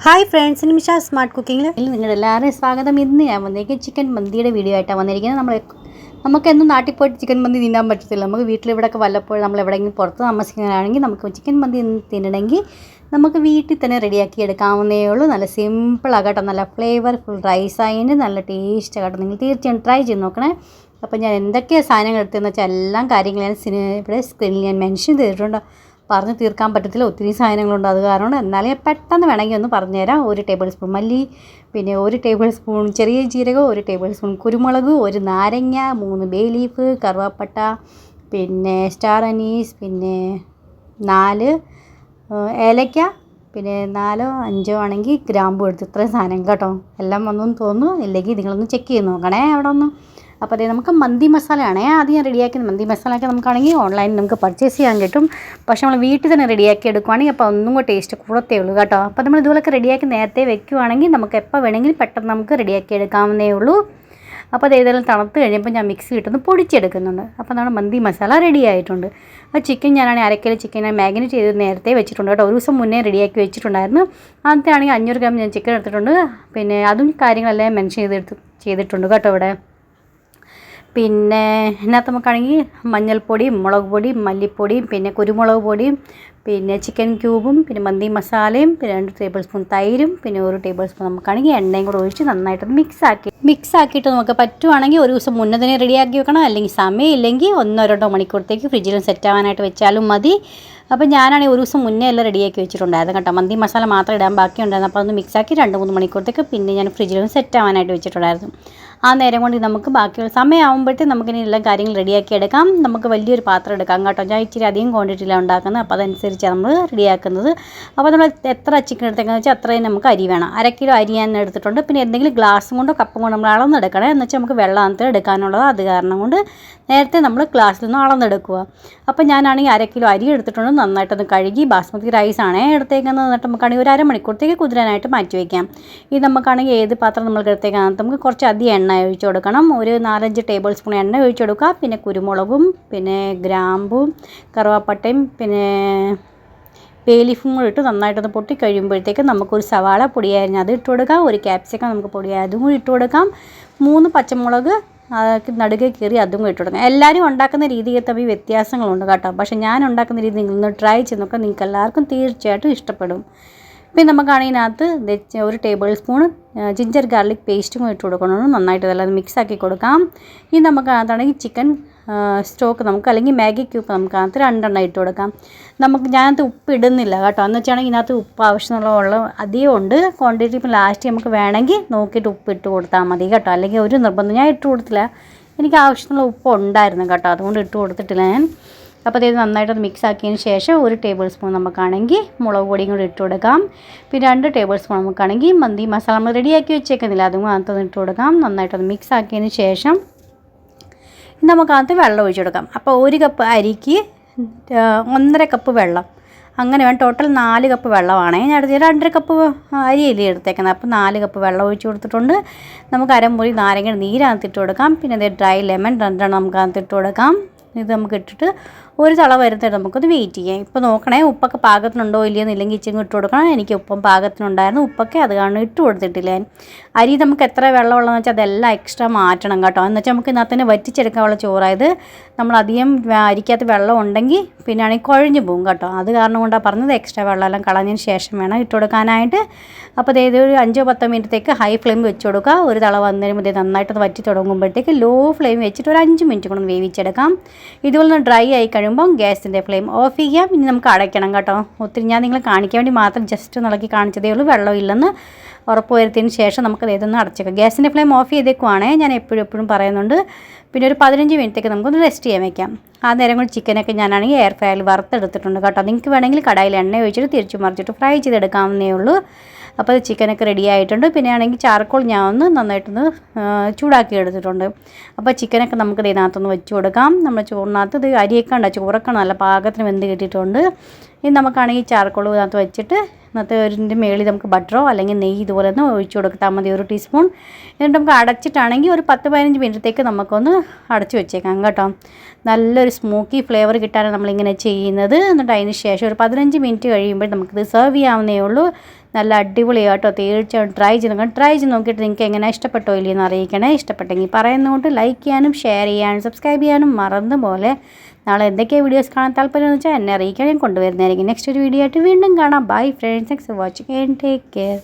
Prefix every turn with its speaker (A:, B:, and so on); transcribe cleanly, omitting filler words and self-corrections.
A: Hi friends, നിമിഷ smart കുക്കിങ്ങിൽ നിങ്ങളെല്ലാവരും സ്വാഗതം. ഇന്ന് ഞാൻ വന്നേക്കും ചിക്കൻ മന്തിയുടെ വീഡിയോ ആയിട്ടാണ് വന്നിരിക്കുന്നത്. നമുക്കെന്നും നാട്ടിൽ പോയിട്ട് ചിക്കൻ മന്തി തിന്നാൻ പറ്റത്തില്ല. നമുക്ക് വീട്ടിലിവിടെയൊക്കെ വല്ലപ്പോഴും നമ്മൾ എവിടെയെങ്കിലും പുറത്ത് താമസിക്കുന്നതാണെങ്കിൽ നമുക്ക് ചിക്കൻ മന്തി തിന്നണമെങ്കിൽ നമുക്ക് വീട്ടിൽ തന്നെ റെഡിയാക്കി എടുക്കാവുന്നേ ഉള്ളൂ. നല്ല സിമ്പിളാകട്ടോ, നല്ല ഫ്ലേവർഫുൾ റൈസായതിന് നല്ല ടേസ്റ്റ് ആകട്ടോ. നിങ്ങൾ തീർച്ചയായും ട്രൈ ചെയ്ത് നോക്കണേ. അപ്പോൾ ഞാൻ എന്തൊക്കെയാണ് സാധനങ്ങൾ എടുത്തതെന്ന് വെച്ചാൽ എല്ലാം കാര്യങ്ങൾ ഞാൻ ഇവിടെ സ്ക്രീനിൽ ഞാൻ മെൻഷൻ ചെയ്തിട്ടുണ്ട്. പറഞ്ഞ് തീർക്കാൻ പറ്റത്തില്ല, ഒത്തിരി സാധനങ്ങളുണ്ട്. അത് കാരണം എന്നാലും പെട്ടെന്ന് വേണമെങ്കിൽ ഒന്ന് പറഞ്ഞുതരാം. 1 ടേബിൾ സ്പൂൺ മല്ലി, പിന്നെ 1 ടേബിൾ സ്പൂൺ ചെറിയ ജീരകം, 1 ടേബിൾ സ്പൂൺ കുരുമുളക്, 1 നാരങ്ങ, 3 ബേ ലീഫ്, കറുവാപ്പട്ട, പിന്നെ സ്റ്റാർ അനീസ്, പിന്നെ 4 ഏലക്ക, പിന്നെ 4 5 ആണെങ്കിൽ ഗ്രാമ്പു എടുത്ത്. ഇത്രയും സാധനം കേട്ടോ. എല്ലാം വന്നൊന്ന് തോന്നുന്നു. ഇല്ലെങ്കിൽ നിങ്ങളൊന്ന് ചെക്ക് ചെയ്ത് നോക്കണേ അവിടെ ഒന്ന്. അപ്പോൾ അതേ നമുക്ക് മന്തി മസാലയാണേ ആദ്യം ഞാൻ റെഡിയാക്കുന്നത്. മന്തി മസാലയൊക്കെ നമുക്കാണെങ്കിൽ ഓൺലൈനിൽ നമുക്ക് പർച്ചേസ് ചെയ്യാൻ കിട്ടും. പക്ഷേ നമ്മൾ വീട്ടിൽ തന്നെ റെഡിയാക്കി എടുക്കുവാണെങ്കിൽ അപ്പോൾ ഒന്നും കൂടെ ടേസ്റ്റ് കൂടത്തേ ഉള്ളൂ കേട്ടോ. അപ്പോൾ നമ്മൾ ഇതുപോലൊക്കെ റെഡിയാക്കി നേരത്തെ വെക്കുവാണെങ്കിൽ നമുക്ക് എപ്പോൾ വേണമെങ്കിലും പെട്ടെന്ന് നമുക്ക് റെഡിയാക്കി എടുക്കാവുന്നേ ഉള്ളൂ. അപ്പോൾ അത് ഏതെങ്കിലും തണുത്ത് കഴിയുമ്പോൾ ഞാൻ മിക്സി ഇട്ടൊന്ന് പൊടിച്ചെടുക്കുന്നുണ്ട്. അപ്പോൾ നമ്മുടെ മന്തി മസാല റെഡി ആയിട്ടുണ്ട്. അപ്പോൾ ചിക്കൻ ഞാനാണെങ്കിൽ 1/2 കിലോ ചിക്കൻ ഞാൻ മാഗ്നേറ്റ് ചെയ്ത് നേരത്തെ വെച്ചിട്ടുണ്ട് കേട്ടോ. ഒരു ദിവസം മുന്നേ റെഡിയാക്കി വെച്ചിട്ടുണ്ടായിരുന്നു. ആദ്യത്തെ ആണെങ്കിൽ 500 ഗ്രാം ഞാൻ ചിക്കൻ എടുത്തിട്ടുണ്ട്. പിന്നെ അതും കാര്യങ്ങളെല്ലാം മെൻഷൻ ചെയ്തിട്ടുണ്ട് കേട്ടോ ഇവിടെ. പിന്നെ ഇതിനകത്ത് നമുക്കാണെങ്കിൽ മഞ്ഞൾപ്പൊടിയും മുളക് പൊടിയും മല്ലിപ്പൊടിയും പിന്നെ കുരുമുളക് പൊടിയും പിന്നെ ചിക്കൻ ക്യൂബും പിന്നെ മന്തി മസാലയും പിന്നെ 2 ടേബിൾ സ്പൂൺ തൈരും പിന്നെ 1 ടേബിൾ സ്പൂൺ നമുക്കാണെങ്കിൽ എണ്ണയും കൂടെ ഒഴിച്ച് നന്നായിട്ട് മിക്സ് ആക്കിയിട്ട് നമുക്ക് പറ്റുവാണെങ്കിൽ ഒരു ദിവസം മുന്നേ തന്നെ റെഡിയാക്കി വെക്കണം. അല്ലെങ്കിൽ സമയമില്ലെങ്കിൽ 1-2 മണിക്കൂറത്തേക്ക് ഫ്രിഡ്ജിലും സെറ്റ് ആവാനായിട്ട് വെച്ചാലും മതി. അപ്പോൾ ഞാനാണെങ്കിൽ ഒരു ദിവസം മുന്നേ എല്ലാം റെഡിയാക്കി വെച്ചിട്ടുണ്ടായിരുന്നു കേട്ടോ. മന്തി മസാല മാത്രം ഇടാൻ ബാക്കിയുണ്ടായിരുന്നു. അപ്പോൾ ഒന്ന് മിക്സാക്കി 2-3 മണിക്കൂറത്തേക്ക് പിന്നെ ഞാൻ ഫ്രിഡ്ജിലും സെറ്റ് ആവാനായിട്ട് വെച്ചിട്ടുണ്ടായിരുന്നു. ആ നേരം കൊണ്ട് നമുക്ക് ബാക്കിയുള്ള സമയമാകുമ്പോഴത്തേക്കും നമുക്കിനി എല്ലാ കാര്യങ്ങളും റെഡിയാക്കി എടുക്കാം. നമുക്ക് വലിയൊരു പാത്രം എടുക്കാം കേട്ടോ. ഞാൻ ഇച്ചിരി അധികം ക്വാണ്ടിറ്റിയിലാണ് ഉണ്ടാക്കുന്നത്. അപ്പോൾ അതനുസരിച്ചാണ് നമ്മൾ റെഡിയാക്കുന്നത്. അപ്പോൾ നമ്മൾ എത്ര ചിക്കൻ എടുത്തേക്കെന്ന് വെച്ചാൽ അത്രയും നമുക്ക് അരി വേണം. 1/2 കിലോ അരി ഞാൻ എടുത്തിട്ടുണ്ട്. പിന്നെ എന്തെങ്കിലും ഗ്ലാസ്സും കൊണ്ടോ കപ്പും കൊണ്ടോ നമ്മൾ അളന്നെടുക്കണേ. എന്ന് വെച്ചാൽ നമുക്ക് വെള്ളം എടുക്കാനുള്ളത്. അത് കാരണം കൊണ്ട് നേരത്തെ നമ്മൾ ഗ്ലാസ്സിൽ നിന്ന് അളന്നെടുക്കുക. അപ്പോൾ ഞാനാണെങ്കിൽ 1/2 കിലോ അരി എടുത്തിട്ടുണ്ട്. നന്നായിട്ടൊന്ന് കഴുകി ബാസ്മതി റൈസാണേ എടുത്തേക്കുന്നത്. എന്നിട്ട് നമുക്കാണെങ്കിൽ ഒരു അരമണിക്കൂറത്തേക്ക് കുതിരാനായിട്ട് മാറ്റി വയ്ക്കാം. ഇത് നമുക്കാണെങ്കിൽ ഏത് പാത്രം നമ്മൾ എടുത്തേക്കാന്ന് നമുക്ക് കുറച്ച് അധികം എണ്ണ ഒഴിച്ച് കൊടുക്കണം. ഒരു 4-5 ടേബിൾ സ്പൂൺ എണ്ണ ഒഴിച്ച് കൊടുക്കുക. പിന്നെ കുരുമുളകും പിന്നെ ഗ്രാമ്പും കറുവാപ്പട്ടയും പിന്നെ ബേ ലീഫും കൂടി ഇട്ട് നന്നായിട്ടൊന്ന് പൊട്ടി കഴിയുമ്പോഴത്തേക്ക് നമുക്കൊരു സവാള പൊടിയായിരുന്നു അത് ഇട്ട് കൊടുക്കാം. 1 ക്യാപ്സിക്കം നമുക്ക് പൊടിയായി അതും കൂടി ഇട്ട് കൊടുക്കാം. 3 പച്ചമുളക് നടുകെ കീറി അതും കൂടി ഇട്ട് കൊടുക്കാം. എല്ലാവരും ഉണ്ടാക്കുന്ന രീതിയിൽ തമ്മിൽ വ്യത്യാസങ്ങളുണ്ട് കേട്ടോ. പക്ഷേ ഞാൻ ഉണ്ടാക്കുന്ന രീതി നിങ്ങളൊന്ന് ട്രൈ ചെയ്ത് നോക്കാം. നിങ്ങൾക്ക് എല്ലാവർക്കും തീർച്ചയായിട്ടും ഇഷ്ടപ്പെടും. പിന്നെ നമുക്കാണെങ്കിൽ ഇതിനകത്ത് 1 ടേബിൾ സ്പൂൺ ജിഞ്ചർ ഗാർലിക് പേസ്റ്റും കൂടി ഇട്ട് കൊടുക്കണം. നന്നായിട്ട് ഇതെല്ലാം മിക്സാക്കി കൊടുക്കാം. ഇനി നമുക്കകത്താണെങ്കിൽ ചിക്കൻ സ്റ്റോക്ക് നമുക്ക് അല്ലെങ്കിൽ മാഗി ക്യൂബ് നമുക്കകത്ത് 2 എണ്ണം ഇട്ട് കൊടുക്കാം. ഞാനകത്ത് ഉപ്പ് ഇടുന്നില്ല കേട്ടോ. എന്ന് വെച്ചാണെങ്കിൽ ഇതിനകത്ത് ഉപ്പ് ആവശ്യമുള്ള അധികം ഉണ്ട് ക്വാണ്ടിറ്റി. ഇപ്പം ലാസ്റ്റ് നമുക്ക് വേണമെങ്കിൽ നോക്കിയിട്ട് ഉപ്പ് ഇട്ട് കൊടുത്താൽ മതി കേട്ടോ. അല്ലെങ്കിൽ ഒരു നിർബന്ധം ഞാൻ ഇട്ട് കൊടുത്തില്ല. എനിക്ക് ആവശ്യമുള്ള ഉപ്പ് ഉണ്ടായിരുന്നു കേട്ടോ. അതുകൊണ്ട് ഇട്ട് കൊടുത്തിട്ടില്ല ഞാൻ. അപ്പോൾ ഇത് നന്നായിട്ട് മിക്സ് ആക്കിയതിന് ശേഷം 1 ടേബിൾ സ്പൂൺ നമുക്കാണെങ്കിൽ മുളക് പൊടിയും കൂടി ഇട്ട് കൊടുക്കാം. പിന്നെ 2 ടേബിൾ സ്പൂൺ നമുക്കാണെങ്കിൽ മന്തി മസാല നമ്മൾ റെഡിയാക്കി വെച്ചേക്കുന്നില്ല അതും അകത്തൊന്ന് ഇട്ട് കൊടുക്കാം. നന്നായിട്ടൊന്ന് മിക്സ് ആക്കിയതിന് ശേഷം നമുക്കകത്ത് വെള്ളം ഒഴിച്ച് കൊടുക്കാം. അപ്പോൾ 1 കപ്പ് അരിക്ക് 1.5 കപ്പ് വെള്ളം അങ്ങനെ വേണം. ടോട്ടൽ 4 കപ്പ് വെള്ളമാണ്. ഞാൻ എടുത്ത് 2.5 കപ്പ് അരിയല്ലേ എടുത്തേക്കുന്നത്. അപ്പോൾ 4 കപ്പ് വെള്ളം ഒഴിച്ച് കൊടുത്തിട്ടുണ്ട്. നമുക്ക് അരമുറി നാരങ്ങ നീരകത്ത് ഇട്ട് കൊടുക്കാം. പിന്നെ ഡ്രൈ ലെമൺ 2 നമുക്കകത്ത് ഇട്ട് കൊടുക്കാം. ഇത് നമുക്ക് ഇട്ടിട്ട് ഒരു തള വരുന്നിട്ട് നമുക്കൊന്ന് വെയിറ്റ് ചെയ്യാം. ഇപ്പോൾ നോക്കണേ ഉപ്പൊക്കെ പാകത്തിനുണ്ടോ ഇല്ലയെന്ന്. ഇല്ലെങ്കിൽ ഇച്ചിരി ഇട്ട് കൊടുക്കണം. എനിക്ക് ഉപ്പം പാകത്തിനുണ്ടായിരുന്നു. ഉപ്പൊക്കെ അത് കാരണം ഇട്ട് കൊടുത്തിട്ടില്ല. അരി നമുക്ക് എത്ര വെള്ളമുള്ളതെന്ന് വെച്ചാൽ അതെല്ലാം എക്സ്ട്രാ മാറ്റണം കേട്ടോ. എന്ന് വെച്ചാൽ നമുക്ക് ഇതിനകത്ത് തന്നെ വറ്റിച്ചെടുക്കാനുള്ള ചോറായത്. നമ്മളധികം അരിക്കകത്ത് വെള്ളം ഉണ്ടെങ്കിൽ പിന്നെ ആണെങ്കിൽ കുഴഞ്ഞു പോകും കേട്ടോ. അത് കാരണം കൊണ്ടാണ് പറഞ്ഞത് എക്സ്ട്രാ വെള്ളമെല്ലാം കളഞ്ഞതിന് ശേഷം വേണം ഇട്ട് കൊടുക്കാനായിട്ട്. അപ്പോൾ അതായത് ഒരു 5-10 മിനിറ്റത്തേക്ക് ഹൈ ഫ്ലെയിം വെച്ച് കൊടുക്കുക. ഒരു തള വന്നു കഴിയുമ്പോൾ നന്നായിട്ട് വറ്റി തുടങ്ങുമ്പോഴത്തേക്ക് ലോ ഫ്ലെയിം വെച്ചിട്ട് ഒരു 5 മിനിറ്റ് കൊണ്ട് വേവിച്ചെടുക്കാം. ഇതുപോലെ ഡ്രൈ ആയി കഴിയുമ്പോൾ ഗ്യാസിൻ്റെ ഫ്ലെയിം ഓഫ് ചെയ്യാം. ഇനി നമുക്ക് അടയ്ക്കണം കേട്ടോ. ഒത്തിരി ഞാൻ നിങ്ങളെ കാണിക്കാൻ വേണ്ടി മാത്രം ജസ്റ്റ് ഇളക്കി കാണിച്ചതേ ഉള്ളൂ. വെള്ളം ഇല്ലെന്ന് ഉറപ്പ് വരുത്തിയതിന് ശേഷം നമുക്ക് ഇതൊന്ന് അടച്ചേക്കാം. ഗ്യാസിൻ്റെ ഫ്ലെയിം ഓഫ് ചെയ്തേക്കുവാണേ ഞാൻ എപ്പോഴും പറയുന്നുണ്ട്. പിന്നെ ഒരു 15 മിനിറ്റേക്ക് നമുക്കൊന്ന് റെസ്റ്റ് ചെയ്യാൻ വെക്കാം. ആ നേരം കൊണ്ട് ചിക്കനൊക്കെ ഞാനാണെങ്കിൽ എയർ ഫ്രയറിൽ വറുത്തെടുത്തിട്ടുണ്ട് കേട്ടോ. നിങ്ങൾക്ക് വേണമെങ്കിൽ കടായിൽ എണ്ണ ഒഴിച്ചിട്ട് തിരിച്ചു മറിച്ചിട്ട് ഫ്രൈ ചെയ്തെടുക്കാവുന്നേ ഉള്ളൂ. അപ്പോൾ ചിക്കനൊക്കെ റെഡി ആയിട്ടുണ്ട്. പിന്നെ ആണെങ്കിൽ ചാർക്കോൾ ഞാൻ ഒന്ന് നന്നായിട്ടൊന്ന് ചൂടാക്കി എടുത്തിട്ടുണ്ട്. അപ്പോൾ ചിക്കനൊക്കെ നമുക്ക് ഇതിനകത്തൊന്ന് വെച്ച് കൊടുക്കാം. നമ്മുടെ ചോറിനകത്ത് ഇത് അരിയൊക്കെ ഉണ്ട്, ചോറൊക്കെ നല്ല പാകത്തിന് വെന്ത് കിട്ടിയിട്ടുണ്ട്. ഇനി നമുക്കാണെങ്കിൽ ചാർക്കോൾ ഇതിനകത്ത് വെച്ചിട്ട് ഇന്നത്തെ ഇതിൻ്റെ മേളിൽ നമുക്ക് ബട്ടറോ അല്ലെങ്കിൽ നെയ്യ് ഇതുപോലെ ഒന്ന് ഒഴിച്ച് കൊടുത്താൽ മതി 1 ടീസ്പൂൺ. എന്നിട്ട് നമുക്ക് അടച്ചിട്ടാണെങ്കിൽ ഒരു 10-15 മിനിറ്റത്തേക്ക് നമുക്കൊന്ന് അടച്ച് വെച്ചേക്കാം കേട്ടോ. നല്ലൊരു സ്മോക്കി ഫ്ലേവർ കിട്ടാനാണ് നമ്മളിങ്ങനെ ചെയ്യുന്നത്. എന്നിട്ട് അതിന് ശേഷം ഒരു 15 മിനിറ്റ് കഴിയുമ്പോൾ നമുക്കിത് സെർവ് ചെയ്യാവുന്നേ ഉള്ളൂ. നല്ല അടിപൊളിയാട്ടോ. തീർച്ചയായും ട്രൈ ചെയ്ത് നോക്കിയിട്ട് നിങ്ങൾക്ക് എങ്ങനെ ഇഷ്ടപ്പെട്ടോ ഇല്ലയെന്ന് അറിയിക്കണേ. ഇഷ്ടപ്പെട്ടെങ്കിൽ പറയുന്നതുകൊണ്ട് ലൈക്ക് ചെയ്യാനും ഷെയർ ചെയ്യാനും സബ്സ്ക്രൈബ് ചെയ്യാനും മറന്നു പോലെ. നാളെ എന്തൊക്കെയാണ് വീഡിയോസ് കാണാൻ താല്പര്യമെന്ന് വെച്ചാൽ എന്നെ അറിയിക്കാൻ ഞാൻ കൊണ്ടുവരുന്നതായിരിക്കും. നെക്സ്റ്റ് ഒരു വീഡിയോ ആയിട്ട് വീണ്ടും കാണാം. Bye friends, thanks for watching and take care.